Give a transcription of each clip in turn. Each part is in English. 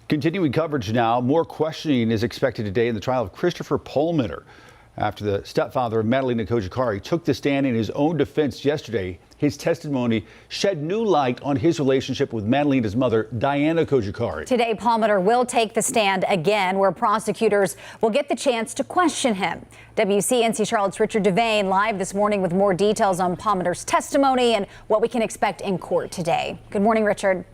Continuing coverage now, more questioning is expected today in the trial of Christopher Palmiter after the stepfather of Madalina Cojocari took the stand in his own defense yesterday. His testimony shed new light on his relationship with Madalina's mother, Diana Cojocari. Today, Palmiter will take the stand again, where prosecutors will get the chance to question him. WCNC Charlotte's Richard Devane live this morning with more details on Palmiter's testimony and what we can expect in court today. Good morning, Richard.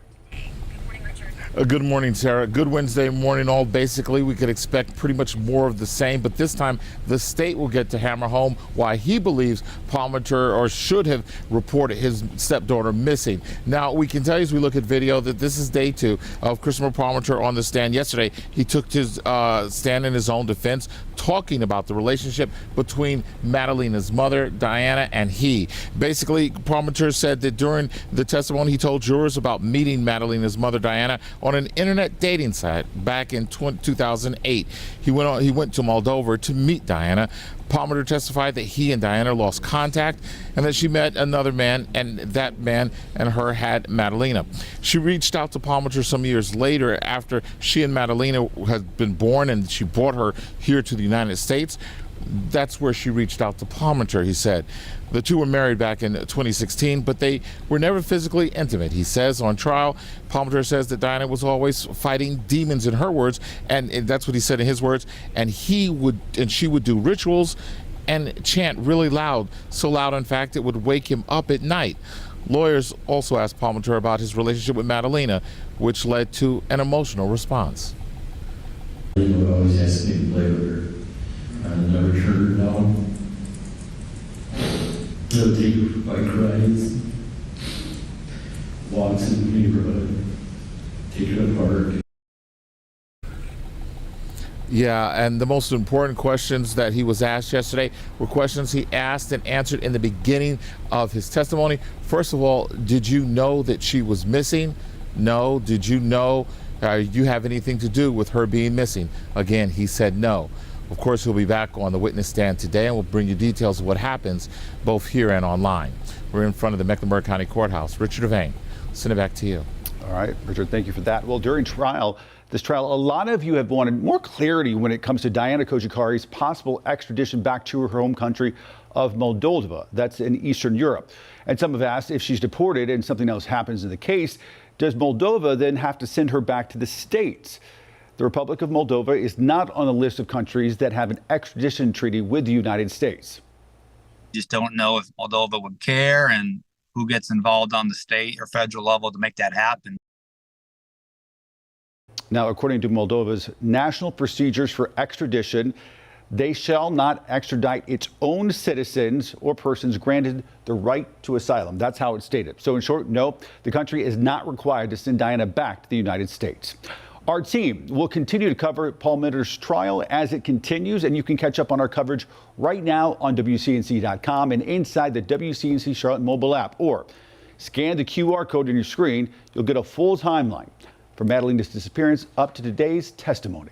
Good morning, Sarah. Good Wednesday morning. All basically, we could expect pretty much more of the same, but this time the state will get to hammer home why he believes Palmiter or should have reported his stepdaughter missing. Now, we can tell you as we look at video that this is day 2 of Christopher Palmiter on the stand. Yesterday, he took his stand in his own defense, talking about the relationship between Madalina's mother, Diana, and he. Basically, Palmiter said that during the testimony, he told jurors about meeting Madalina's mother, Diana, on an internet dating site back in 2008. He went to Moldova to meet Diana. Palmiter testified that he and Diana lost contact and that she met another man, and that man and her had Madalina. She reached out to Palmiter some years later after she and Madalina had been born, and she brought her here to the United States. That's where she reached out to Palmiter, he said. The two were married back in 2016, but they were never physically intimate. He says on trial, Palmiter says that Diana was always fighting demons, in her words, and that's what he said in his words, and she would do rituals and chant really loud, so loud in fact it would wake him up at night. Lawyers also asked Palmiter about his relationship with Madalina, which led to an emotional response. He would always ask me to play with her. I never turned her down. He'll take her for bike rides, walks in the neighborhood, take her to the park. Yeah, and the most important questions that he was asked yesterday were questions he asked and answered in the beginning of his testimony. First of all, did you know that she was missing? No. Did you know you have anything to do with her being missing? Again, he said no. Of course, he'll be back on the witness stand today, and we'll bring you details of what happens both here and online. We're in front of the Mecklenburg County Courthouse. Richard Devane, send it back to you. All right, Richard, thank you for that. Well, during this trial, a lot of you have wanted more clarity when it comes to Diana Cojocari's possible extradition back to her home country of Moldova. That's in Eastern Europe. And some have asked, if she's deported and something else happens in the case, does Moldova then have to send her back to the States? The Republic of Moldova is not on the list of countries that have an extradition treaty with the United States. Just don't know if Moldova would care and who gets involved on the state or federal level to make that happen. Now, according to Moldova's national procedures for extradition, they shall not extradite its own citizens or persons granted the right to asylum. That's how it's stated. So in short, no, the country is not required to send Diana back to the United States. Our team will continue to cover Palmiter's trial as it continues, and you can catch up on our coverage right now on WCNC.com and inside the WCNC Charlotte mobile app, or scan the QR code on your screen. You'll get a full timeline from Madalina's disappearance up to today's testimony.